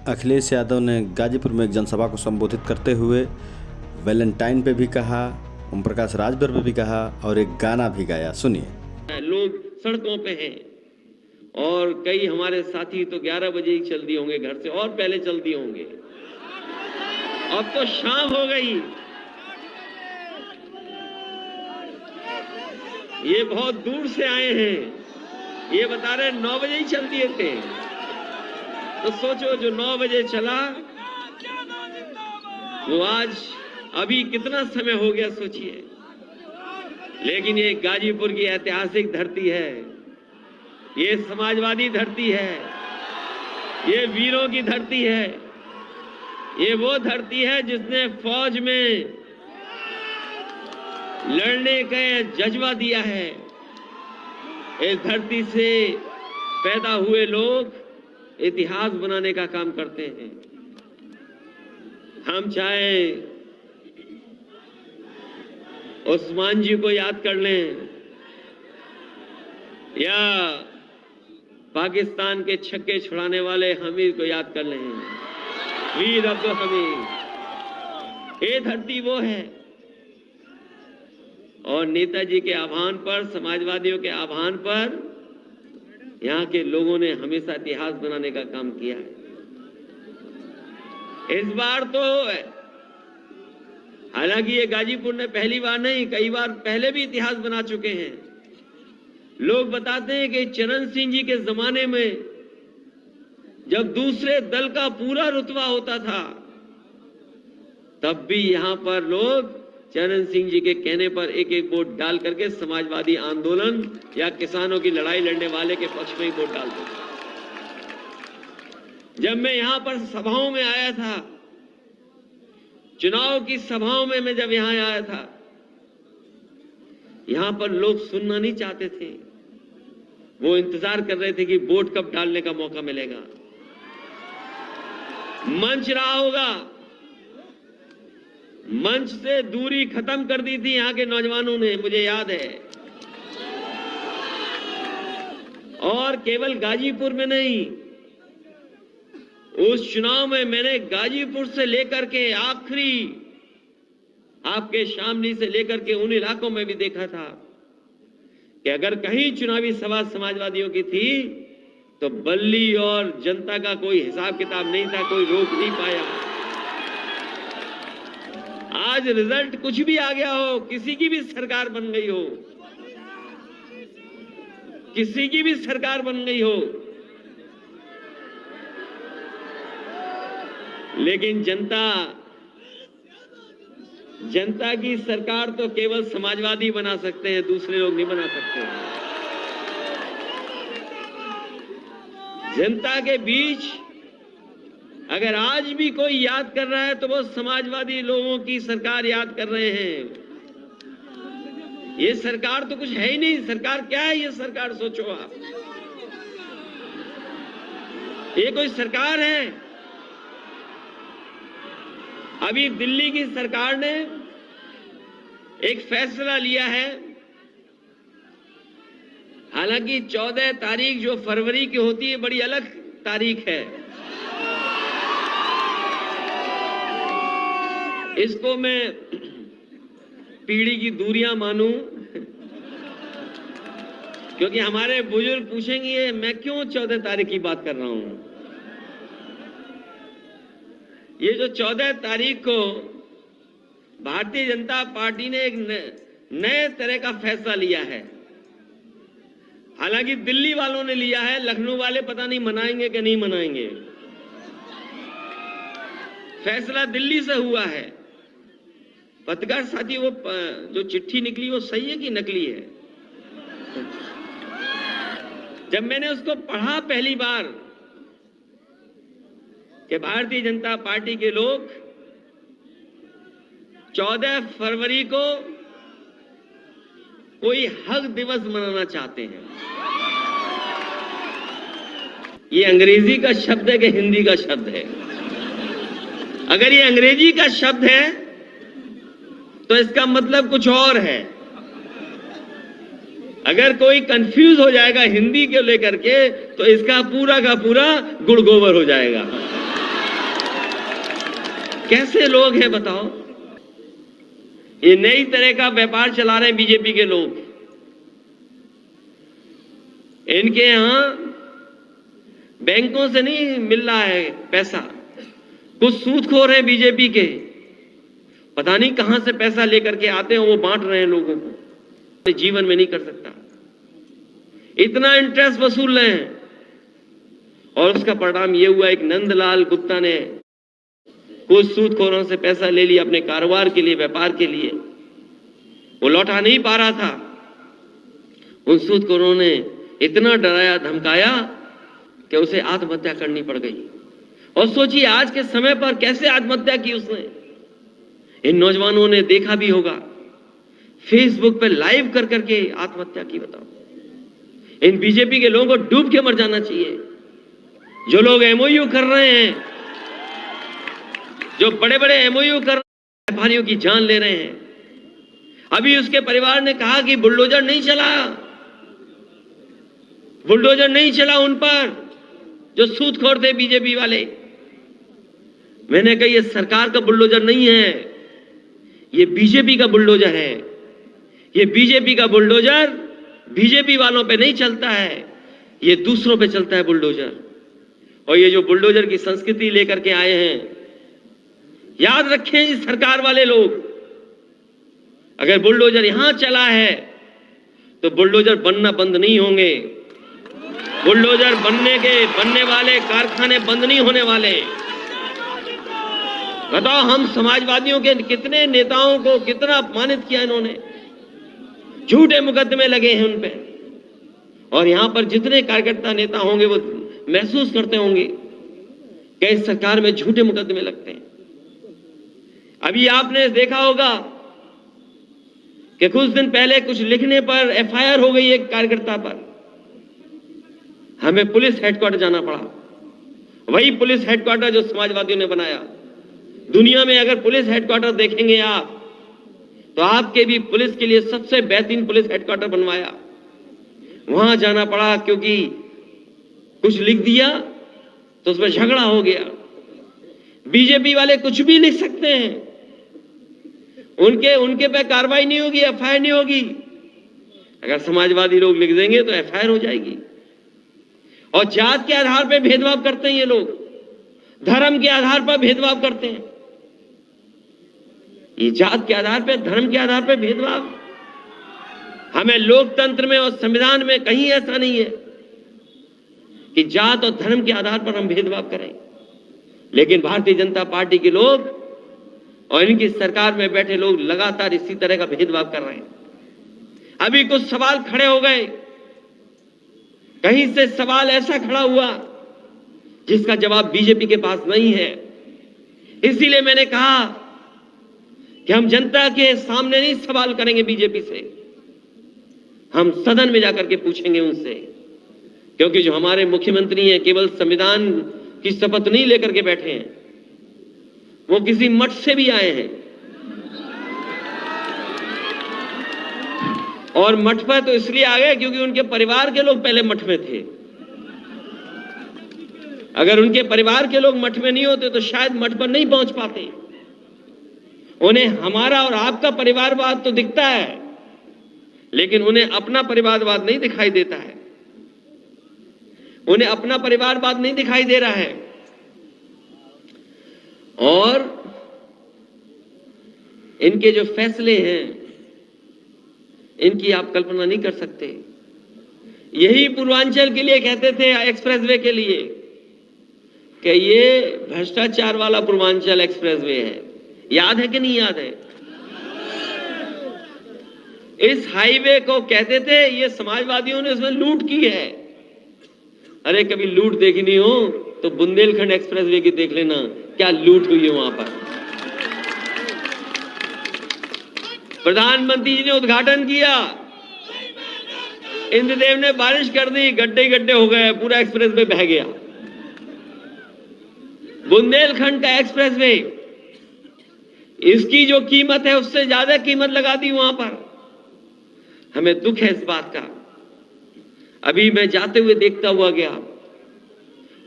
अखिलेश यादव ने गाजीपुर में एक जनसभा को संबोधित करते हुए वैलेंटाइन पे भी कहा, ओम प्रकाश राजभर पे भी कहा और एक गाना भी गाया। सुनिए। लोग सड़कों पे हैं और कई हमारे साथी तो 11 बजे ही चल दिए होंगे घर से, और पहले चल दिए होंगे। अब तो शाम हो गई। ये बहुत दूर से आए हैं, ये बता रहे 9 बजे ही चल दिए थे। तो सोचो, जो 9 बजे चला वो आज अभी कितना समय हो गया सोचिए। लेकिन ये गाजीपुर की ऐतिहासिक धरती है, ये समाजवादी धरती है, ये वीरों की धरती है, ये वो धरती है जिसने फौज में लड़ने का जज्बा दिया है। इस धरती से पैदा हुए लोग इतिहास बनाने का काम करते हैं। हम चाहे उस्मान जी को याद कर लें या पाकिस्तान के छक्के छुड़ाने वाले हमीद को याद कर लें, वीर अब्दुल हमीद। ये धरती वो है, और नेताजी के आह्वान पर, समाजवादियों के आह्वान पर यहाँ के लोगों ने हमेशा इतिहास बनाने का काम किया है। इस बार तो हालांकि ये गाजीपुर ने पहली बार नहीं, कई बार पहले भी इतिहास बना चुके हैं। लोग बताते हैं कि चरण सिंह जी के जमाने में जब दूसरे दल का पूरा रुतबा होता था, तब भी यहां पर लोग चरण सिंह जी के कहने पर एक एक वोट डाल करके समाजवादी आंदोलन या किसानों की लड़ाई लड़ने वाले के पक्ष में ही वोट डालते थे। जब मैं यहां पर सभाओं में आया था, चुनाव की सभाओं में मैं जब यहां आया था, यहां पर लोग सुनना नहीं चाहते थे। वो इंतजार कर रहे थे कि वोट कब डालने का मौका मिलेगा। मंच रहा होगा, मंच से दूरी खत्म कर दी थी यहां के नौजवानों ने, मुझे याद है। और केवल गाजीपुर में नहीं, उस चुनाव में मैंने गाजीपुर से लेकर के आखिरी आपके शामली से लेकर के उन इलाकों में भी देखा था कि अगर कहीं चुनावी सभा समाजवादियों की थी तो बल्ली और जनता का कोई हिसाब किताब नहीं था, कोई रोक नहीं पाया। आज रिजल्ट कुछ भी आ गया हो, किसी की भी सरकार बन गई हो, किसी की भी सरकार बन गई हो, लेकिन जनता की सरकार तो केवल समाजवादी बना सकते हैं, दूसरे लोग नहीं बना सकते। जनता के बीच अगर आज भी कोई याद कर रहा है तो वो समाजवादी लोगों की सरकार याद कर रहे हैं। ये सरकार तो कुछ है ही नहीं। सरकार क्या है? ये सरकार सोचो आप, ये कोई सरकार है? अभी दिल्ली की सरकार ने एक फैसला लिया है, हालांकि 14 तारीख जो फरवरी की होती है बड़ी अलग तारीख है। इसको मैं पीढ़ी की दूरियां मानूं, क्योंकि हमारे बुजुर्ग पूछेंगे मैं क्यों 14 तारीख की बात कर रहा हूं। ये जो 14 तारीख को भारतीय जनता पार्टी ने एक नए तरह का फैसला लिया है। हालांकि दिल्ली वालों ने लिया है, लखनऊ वाले पता नहीं मनाएंगे कि नहीं मनाएंगे। फैसला दिल्ली से हुआ है। पत्रकार साथी, वो जो चिट्ठी निकली वो सही है कि नकली है? जब मैंने उसको पढ़ा पहली बार कि भारतीय जनता पार्टी के लोग 14 फरवरी को कोई हक दिवस मनाना चाहते हैं। ये अंग्रेजी का शब्द है कि हिंदी का शब्द है? अगर ये अंग्रेजी का शब्द है तो इसका मतलब कुछ और है। अगर कोई कंफ्यूज हो जाएगा हिंदी को लेकर के तो इसका पूरा का पूरा गुड़ गोबर हो जाएगा। कैसे लोग हैं बताओ? ये नई तरह का व्यापार चला रहे हैं बीजेपी के लोग। इनके यहां बैंकों से नहीं मिल रहा है पैसा, कुछ सूदखोर हैं बीजेपी के, पता नहीं कहां से पैसा लेकर के आते हैं, वो बांट रहे हैं लोगों को। जीवन में नहीं कर सकता, इतना इंटरेस्ट वसूल रहे हैं। और उसका परिणाम ये हुआ, एक नंदलाल गुप्ता ने कुछ सूदखोरों से पैसा ले लिया अपने कारोबार के लिए, व्यापार के लिए, वो लौटा नहीं पा रहा था। उन सूदखोरों ने इतना डराया धमकाया कि उसे आत्महत्या करनी पड़ गई। और सोचिए आज के समय पर कैसे आत्महत्या की उसने। इन नौजवानों ने देखा भी होगा, फेसबुक पे लाइव कर करके आत्महत्या की। बताओ, इन बीजेपी के लोगों को डूब के मर जाना चाहिए। जो लोग एमओयू कर रहे हैं, जो बड़े बड़े एमओयू कर रहे हैं, व्यापारियों की जान ले रहे हैं। अभी उसके परिवार ने कहा कि बुलडोजर नहीं चला, बुलडोजर नहीं चला उन पर जो सूदखोर थे बीजेपी वाले। मैंने कहा ये सरकार का बुलडोजर नहीं है, ये बीजेपी का बुलडोजर है। ये बीजेपी का बुलडोजर बीजेपी वालों पे नहीं चलता है, ये दूसरों पे चलता है बुलडोजर। और ये जो बुलडोजर की संस्कृति लेकर के आए हैं, याद रखें इस सरकार वाले लोग, अगर बुलडोजर यहां चला है तो बुलडोजर बनना बंद नहीं होंगे। बुलडोजर बनने वाले कारखाने बंद नहीं होने वाले। बताओ, हम समाजवादियों के कितने नेताओं को कितना अपमानित किया इन्होंने, झूठे मुकदमे लगे हैं उन पे। और यहां पर जितने कार्यकर्ता नेता होंगे वो महसूस करते होंगे कि इस सरकार में झूठे मुकदमे लगते हैं। अभी आपने देखा होगा कि कुछ दिन पहले कुछ लिखने पर एफआईआर हो गई एक कार्यकर्ता पर, हमें पुलिस हेडक्वार्टर जाना पड़ा। वही पुलिस हेडक्वार्टर जो समाजवादियों ने बनाया। दुनिया में अगर पुलिस हेडक्वार्टर देखेंगे आप, तो आपके भी पुलिस के लिए सबसे बेहतरीन पुलिस हेडक्वार्टर बनवाया। वहां जाना पड़ा क्योंकि कुछ लिख दिया तो उसमें झगड़ा हो गया। बीजेपी वाले कुछ भी लिख सकते हैं, उनके पे कार्रवाई नहीं होगी, एफआईआर नहीं होगी। अगर समाजवादी लोग लिख देंगे तो एफआईआर हो जाएगी। और जात के आधार पर भेदभाव करते हैं ये लोग, धर्म के आधार पर भेदभाव करते हैं। ये जात के आधार पर, धर्म के आधार पर भेदभाव हमें लोकतंत्र में और संविधान में कहीं ऐसा नहीं है कि जात और धर्म के आधार पर हम भेदभाव करें। लेकिन भारतीय जनता पार्टी के लोग और इनकी सरकार में बैठे लोग लगातार इसी तरह का भेदभाव कर रहे हैं। अभी कुछ सवाल खड़े हो गए, कहीं से सवाल ऐसा खड़ा हुआ जिसका जवाब बीजेपी के पास नहीं है। इसीलिए मैंने कहा कि हम जनता के सामने नहीं सवाल करेंगे बीजेपी से, हम सदन में जाकर के पूछेंगे उनसे। क्योंकि जो हमारे मुख्यमंत्री हैं केवल संविधान की शपथ नहीं लेकर के बैठे हैं, वो किसी मठ से भी आए हैं। और मठ पर तो इसलिए आ गए क्योंकि उनके परिवार के लोग पहले मठ में थे। अगर उनके परिवार के लोग मठ में नहीं होते तो शायद मठ पर नहीं पहुंच पाते। उन्हें हमारा और आपका परिवारवाद तो दिखता है, लेकिन उन्हें अपना परिवारवाद नहीं दिखाई देता है। उन्हें अपना परिवारवाद नहीं दिखाई दे रहा है। और इनके जो फैसले हैं, इनकी आप कल्पना नहीं कर सकते। यही पूर्वांचल के लिए कहते थे, एक्सप्रेसवे के लिए, कि ये भ्रष्टाचार वाला पूर्वांचल एक्सप्रेसवे है। याद है कि नहीं याद है? इस हाईवे को कहते थे ये समाजवादियों ने इसमें लूट की है। अरे कभी लूट देखनी हो तो बुंदेलखंड एक्सप्रेसवे की देख लेना, क्या लूट हुई है वहां पर। प्रधानमंत्री जी ने उद्घाटन किया, इंद्रदेव ने बारिश कर दी, गड्ढे गड्ढे हो गए, पूरा एक्सप्रेसवे बह गया। बुंदेलखंड का एक्सप्रेसवे, इसकी जो कीमत है उससे ज्यादा कीमत लगा दी वहां पर। हमें दुख है इस बात का। अभी मैं जाते हुए देखता हुआ गया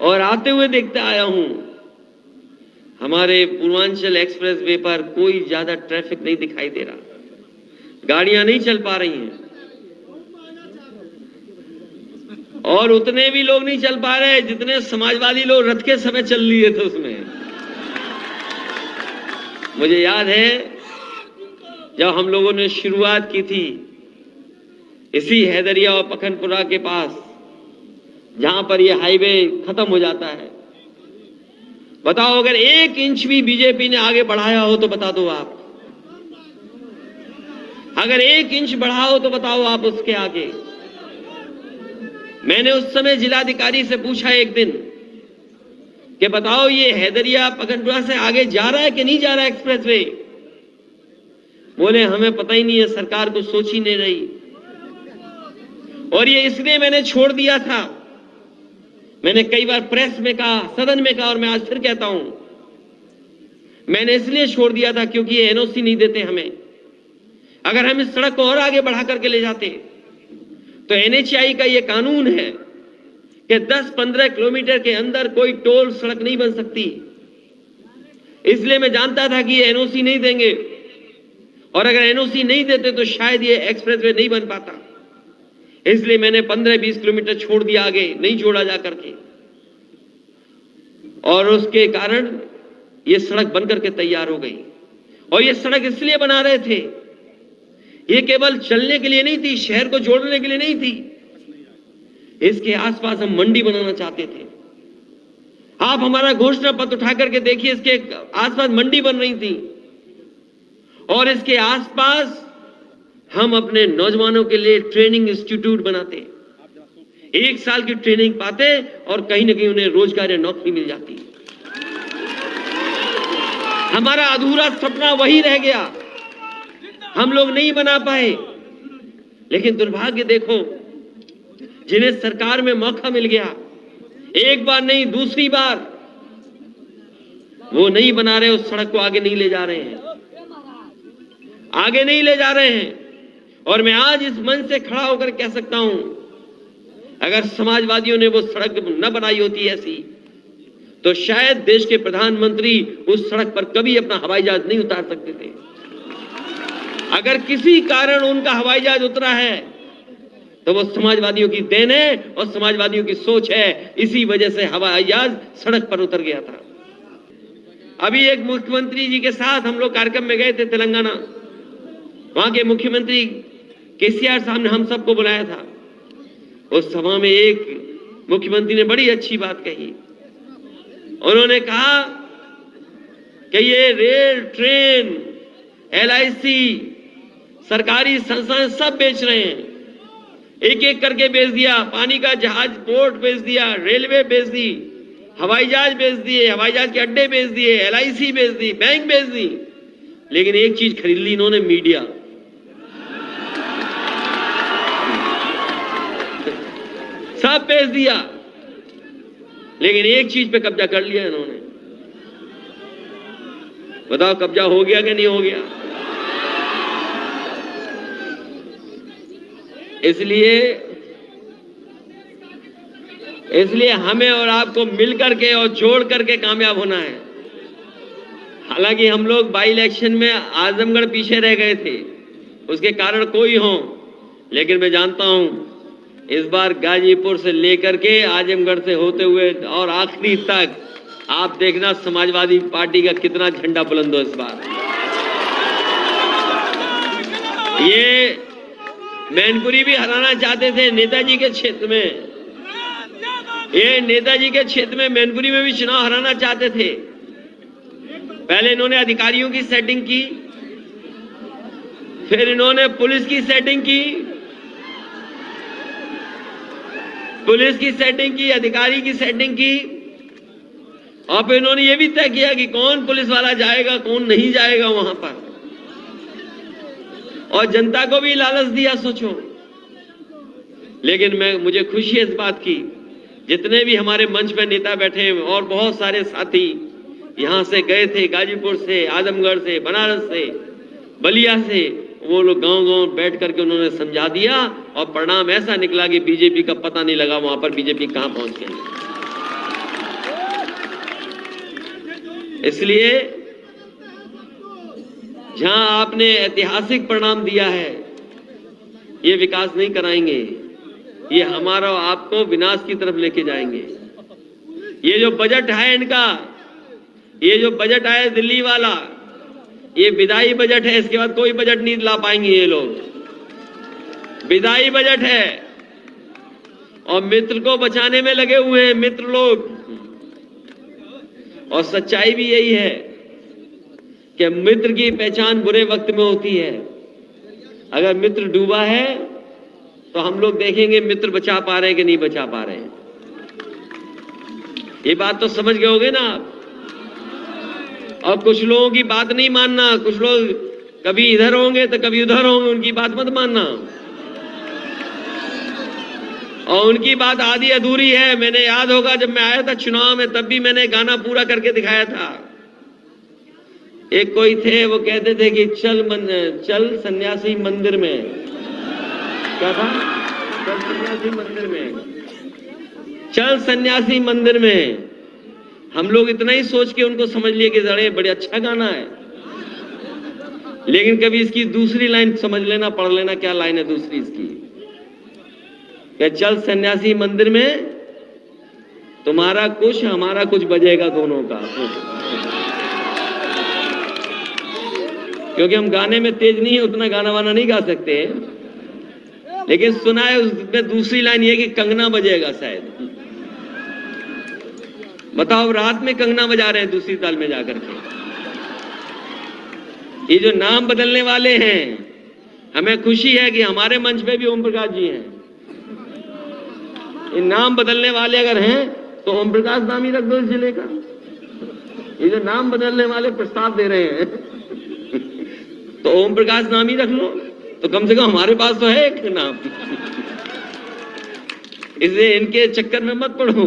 और आते हुए देखता आया हूं। हमारे पूर्वांचल एक्सप्रेसवे पर कोई ज्यादा ट्रैफिक नहीं दिखाई दे रहा, गाड़ियां नहीं चल पा रही हैं और उतने भी लोग नहीं चल पा रहे जितने समाजवादी लोग रथ के समय चल लिए थे उसमें। मुझे याद है जब हम लोगों ने शुरुआत की थी इसी हैदरिया और पखनपुरा के पास, जहां पर यह हाईवे खत्म हो जाता है, बताओ अगर 1 इंच भी बीजेपी ने आगे बढ़ाया हो तो बता दो आप, अगर 1 इंच बढ़ा हो तो बताओ आप उसके आगे। मैंने उस समय जिलाधिकारी से पूछा एक दिन कि बताओ ये हैदरिया पखनपुरा से आगे जा रहा है कि नहीं जा रहा है एक्सप्रेसवे? बोले हमें पता ही नहीं है, सरकार को सोच ही नहीं रही। और ये इसलिए मैंने छोड़ दिया था, मैंने कई बार प्रेस में कहा, सदन में कहा और मैं आज फिर कहता हूं, मैंने इसलिए छोड़ दिया था क्योंकि ये एनओसी नहीं देते हमें। अगर हम इस सड़क को और आगे बढ़ा करके ले जाते तो एनएचएआई का ये कानून है कि 10-15 किलोमीटर के अंदर कोई टोल सड़क नहीं बन सकती। इसलिए मैं जानता था कि ये एनओसी नहीं देंगे और अगर एनओसी नहीं देते तो शायद ये एक्सप्रेसवे नहीं बन पाता। इसलिए मैंने 15-20 किलोमीटर छोड़ दिया, आगे नहीं जोड़ा जा करके, और उसके कारण ये सड़क बनकर के तैयार हो गई। और ये सड़क इसलिए बना रहे थे, ये केवल चलने के लिए नहीं थी, शहर को जोड़ने के लिए नहीं थी, इसके आसपास हम मंडी बनाना चाहते थे। आप हमारा घोषणा पत्र उठा करके देखिए, इसके आसपास मंडी बन रही थी और इसके आसपास हम अपने नौजवानों के लिए ट्रेनिंग इंस्टीट्यूट बनाते, 1 साल की ट्रेनिंग पाते और कहीं ना कहीं उन्हें रोजगार या नौकरी मिल जाती। हमारा अधूरा सपना वही रह गया, हम लोग नहीं बना पाए। लेकिन दुर्भाग्य देखो, जिन्हें सरकार में मौका मिल गया, एक बार नहीं दूसरी बार, वो नहीं बना रहे, उस सड़क को आगे नहीं ले जा रहे हैं, आगे नहीं ले जा रहे हैं। और मैं आज इस मंच से खड़ा होकर कह सकता हूं, अगर समाजवादियों ने वो सड़क न बनाई होती ऐसी, तो शायद देश के प्रधानमंत्री उस सड़क पर कभी अपना हवाई जहाज नहीं उतार सकते थे। अगर किसी कारण उनका हवाई जहाज उतरा है तो वो समाजवादियों की देन है और समाजवादियों की सोच है, इसी वजह से हवाई जहाज सड़क पर उतर गया था। अभी एक मुख्यमंत्री जी के साथ हम लोग कार्यक्रम में गए थे तेलंगाना, वहां के मुख्यमंत्री केसीआर साहब ने हम सबको बुलाया था। उस सभा में एक मुख्यमंत्री ने बड़ी अच्छी बात कही, उन्होंने कहा कि ये रेल, ट्रेन, एलआईसी, सरकारी संस्थाएं सब बेच रहे हैं, एक एक करके बेच दिया, पानी का जहाज पोर्ट बेच दिया, रेलवे बेच दी, हवाई जहाज बेच दिए, हवाई जहाज के अड्डे बेच दिए, एलआईसी बेच दी, बैंक बेच दी, लेकिन एक चीज खरीद ली इन्होंने, मीडिया। सब बेच दिया, लेकिन एक चीज पे कब्जा कर लिया इन्होंने। बताओ कब्जा हो गया कि नहीं हो गया? इसलिए हमें और आपको मिलकर के और जोड़ करके कामयाब होना है। हालांकि हम लोग बाई इलेक्शन में आजमगढ़ पीछे रह गए थे, उसके कारण कोई हो, लेकिन मैं जानता हूं इस बार गाजीपुर से लेकर के आजमगढ़ से होते हुए और आखिरी तक आप देखना समाजवादी पार्टी का कितना झंडा बुलंद हो इस बार। ये मैनपुरी भी हराना चाहते थे नेताजी के क्षेत्र में, ये नेताजी के क्षेत्र में मैनपुरी में भी चुनाव हराना चाहते थे। पहले इन्होंने अधिकारियों की सेटिंग की, फिर इन्होंने पुलिस की सेटिंग की, अधिकारी की सेटिंग की, और फिर इन्होंने ये भी तय किया कि कौन पुलिस वाला जाएगा, कौन नहीं जाएगा वहां पर, और जनता को भी लालच दिया, सोचो। लेकिन मुझे खुशी है इस बात की, जितने भी हमारे मंच पे नेता बैठे हैं और बहुत सारे साथी यहां से गए थे, गाजीपुर से, आजमगढ़ से, बनारस से, बलिया से, वो लोग गांव-गांव बैठ करके उन्होंने समझा दिया और परिणाम ऐसा निकला कि बीजेपी का पता नहीं लगा वहां पर बीजेपी कहां पहुंच गई। इसलिए जहां आपने ऐतिहासिक परिणाम दिया है, ये विकास नहीं कराएंगे, ये हमारा और आपको विनाश की तरफ लेके जाएंगे। ये जो बजट है इनका, ये जो बजट आया दिल्ली वाला, ये विदाई बजट है। इसके बाद कोई बजट नहीं ला पाएंगे ये लोग। विदाई बजट है और मित्र को बचाने में लगे हुए हैं मित्र लोग। और सच्चाई भी यही है कि मित्र की पहचान बुरे वक्त में होती है। अगर मित्र डूबा है तो हम लोग देखेंगे मित्र बचा पा रहे हैं कि नहीं बचा पा रहे हैं। ये बात तो समझ गए होगे ना आप। और कुछ लोगों की बात नहीं मानना, कुछ लोग कभी इधर होंगे तो कभी उधर होंगे, उनकी बात मत मानना। और उनकी बात आधी अधूरी है। मैंने याद होगा जब मैं आया था चुनाव में, तब भी मैंने गाना पूरा करके दिखाया था। एक कोई थे, वो कहते थे कि चल सन्यासी मंदिर में। क्या था? चल सन्यासी मंदिर में, चल सन्यासी मंदिर में। हम लोग इतना ही सोच के उनको समझ लिए कि जड़े बड़े अच्छा गाना है, लेकिन कभी इसकी दूसरी लाइन समझ लेना, पढ़ लेना क्या लाइन है दूसरी इसकी। क्या चल सन्यासी मंदिर में, तुम्हारा कुछ हमारा कुछ बजेगा दोनों का। क्योंकि हम गाने में तेज नहीं है, उतना गाना वाना नहीं गा सकते, लेकिन सुना है उसमें दूसरी लाइन ये कि कंगना बजेगा शायद। बताओ, रात में कंगना बजा रहे हैं दूसरी ताल में जाकर के। ये जो नाम बदलने वाले हैं, हमें खुशी है कि हमारे मंच पे भी ओम प्रकाश जी हैं। ये नाम बदलने वाले अगर हैं तो ओम प्रकाश नाम ही रख दो इस जिले का। ये जो नाम बदलने वाले प्रस्ताव दे रहे हैं तो ओम प्रकाश नाम ही रख लो, तो कम से कम हमारे पास तो है एक नाम। इसलिए इनके चक्कर में मत पड़ो।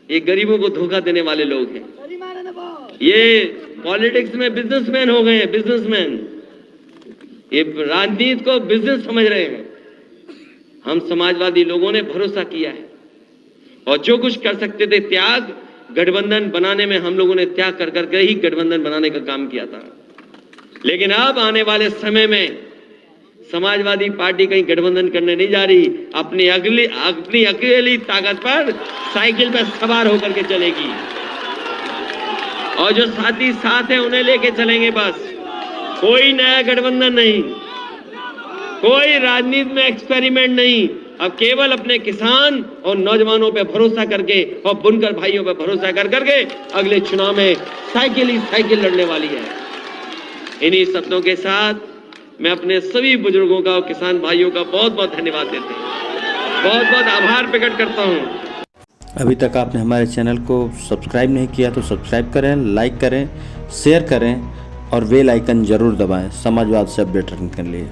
ये गरीबों को धोखा देने वाले लोग हैं। ये पॉलिटिक्स में बिजनेसमैन हो गए हैं, बिजनेसमैन। ये राजनीति को बिजनेस समझ रहे हैं। हम समाजवादी लोगों ने भरोसा किया है और जो कुछ कर सकते थे त्याग, गठबंधन बनाने में हम लोगों ने त्याग कर करके ही गठबंधन बनाने का काम किया था। लेकिन अब आने वाले समय में समाजवादी पार्टी कहीं गठबंधन करने नहीं जा रही। अपनी अकेली ताकत पर साइकिल पर सवार होकर के चलेगी और जो साथी साथ हैं उन्हें लेके चलेंगे। बस कोई नया गठबंधन नहीं, कोई राजनीति में एक्सपेरिमेंट नहीं। अब केवल अपने किसान और नौजवानों पे भरोसा करके और बुनकर भाइयों पे भरोसा कर करके अगले चुनाव में साइकिल ही साइकिल लड़ने वाली है। इन्हीं शब्दों के साथ मैं अपने सभी बुजुर्गों का और किसान भाइयों का बहुत बहुत धन्यवाद देते हैं, बहुत बहुत आभार प्रकट करता हूं। अभी तक आपने हमारे चैनल को सब्सक्राइब नहीं किया तो सब्सक्राइब करें, लाइक करें, शेयर करें और बेल आइकन जरूर दबाएं समाजवाद से अपडेट रखने के लिए।